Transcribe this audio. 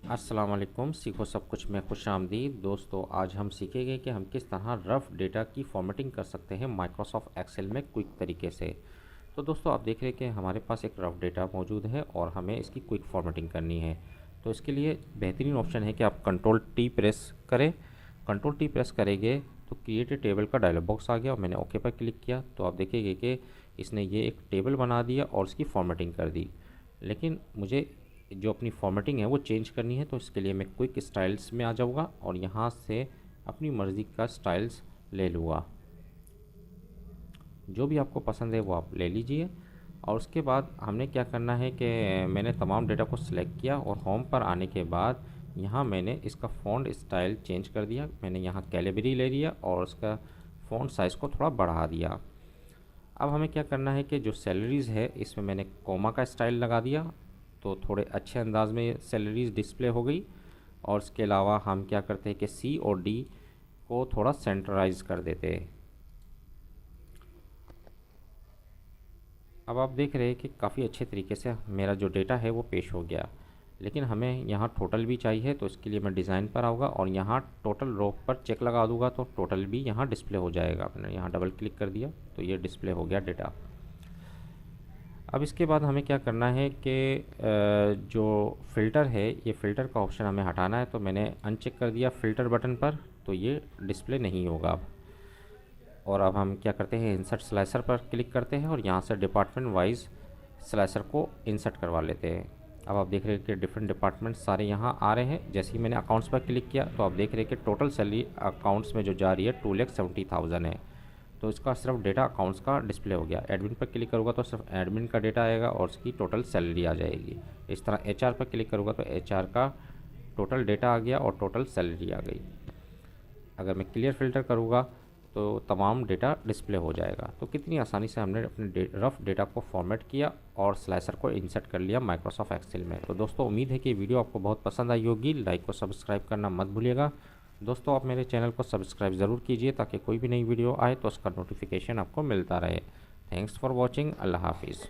अस्सलाम वालेकुम। सीखो सब कुछ में खुशामदीद। दोस्तों, आज हम सीखेंगे कि हम किस तरह रफ़ डेटा की फॉर्मेटिंग कर सकते हैं माइक्रोसॉफ्ट एक्सेल में क्विक तरीके से। तो दोस्तों, आप देख रहे हैं कि हमारे पास एक रफ़ डेटा मौजूद है और हमें इसकी क्विक फॉर्मेटिंग करनी है। तो इसके लिए बेहतरीन ऑप्शन है कि आप कंट्रोल टी प्रेस करें। कंट्रोल टी प्रेस करेंगे तो क्रिएट ए टेबल का डायलॉग बॉक्स आ गया और मैंने ओके पर क्लिक किया तो आप देखेंगे कि इसने ये एक टेबल बना दिया और उसकी फॉर्मेटिंग कर दी। लेकिन मुझे जो अपनी फॉर्मेटिंग है वो चेंज करनी है, तो इसके लिए मैं क्विक स्टाइल्स में आ जाऊँगा और यहाँ से अपनी मर्ज़ी का स्टाइल्स ले लूँगा। जो भी आपको पसंद है वो आप ले लीजिए। और उसके बाद हमने क्या करना है कि मैंने तमाम डेटा को सिलेक्ट किया और होम पर आने के बाद यहाँ मैंने इसका फ़ॉन्ट स्टाइल चेंज कर दिया। मैंने यहाँ कैलिबरी ले लिया और उसका फ़ॉन्ट साइज़ को थोड़ा बढ़ा दिया। अब हमें क्या करना है कि जो सैलरीज़ है इसमें मैंने कोमा का स्टाइल लगा दिया, तो थोड़े अच्छे अंदाज में सैलरीज़ डिस्प्ले हो गई। और इसके अलावा हम क्या करते हैं कि सी और डी को थोड़ा सेंटराइज कर देते हैं। अब आप देख रहे हैं कि काफ़ी अच्छे तरीके से मेरा जो डेटा है वो पेश हो गया। लेकिन हमें यहाँ टोटल भी चाहिए, तो इसके लिए मैं डिज़ाइन पर आऊँगा और यहाँ टोटल रो पर चेक लगा दूँगा तो टोटल भी यहाँ डिस्प्ले हो जाएगा। मैंने यहाँ डबल क्लिक कर दिया तो ये डिस्प्ले हो गया डेटा। अब इसके बाद हमें क्या करना है कि जो फ़िल्टर है, ये फ़िल्टर का ऑप्शन हमें हटाना है, तो मैंने अनचेक कर दिया फ़िल्टर बटन पर, तो ये डिस्प्ले नहीं होगा अब। और अब हम क्या करते हैं, इंसर्ट स्लाइसर पर क्लिक करते हैं और यहाँ से डिपार्टमेंट वाइज स्लाइसर को इंसर्ट करवा लेते हैं। अब आप देख रहे हैं कि डिफरेंट डिपार्टमेंट सारे यहाँ आ रहे हैं। जैसे ही मैंने अकाउंट्स पर क्लिक किया तो आप देख रहे हैं कि टोटल सैलरी अकाउंट्स में जो जा रही है 2,70,000 है। तो इसका सिर्फ डेटा अकाउंट्स का डिस्प्ले हो गया। एडमिन पर क्लिक करूँगा तो सिर्फ एडमिन का डेटा आएगा और उसकी टोटल सैलरी आ जाएगी। इस तरह एचआर पर क्लिक करूँगा तो एचआर का टोटल डेटा आ गया और टोटल सैलरी आ गई। अगर मैं क्लियर फ़िल्टर करूँगा तो तमाम डेटा डिस्प्ले हो जाएगा। तो कितनी आसानी से हमने अपने रफ़ डेटा को फॉर्मेट किया और स्लाइसर को इंसर्ट कर लिया माइक्रोसॉफ्ट एक्सेल में। तो दोस्तों, उम्मीद है कि वीडियो आपको बहुत पसंद आई होगी। लाइक को सब्सक्राइब करना मत भूलिएगा। दोस्तों, आप मेरे चैनल को सब्सक्राइब ज़रूर कीजिए ताकि कोई भी नई वीडियो आए तो उसका नोटिफिकेशन आपको मिलता रहे। Thanks for watching. अल्लाह हाफिज़।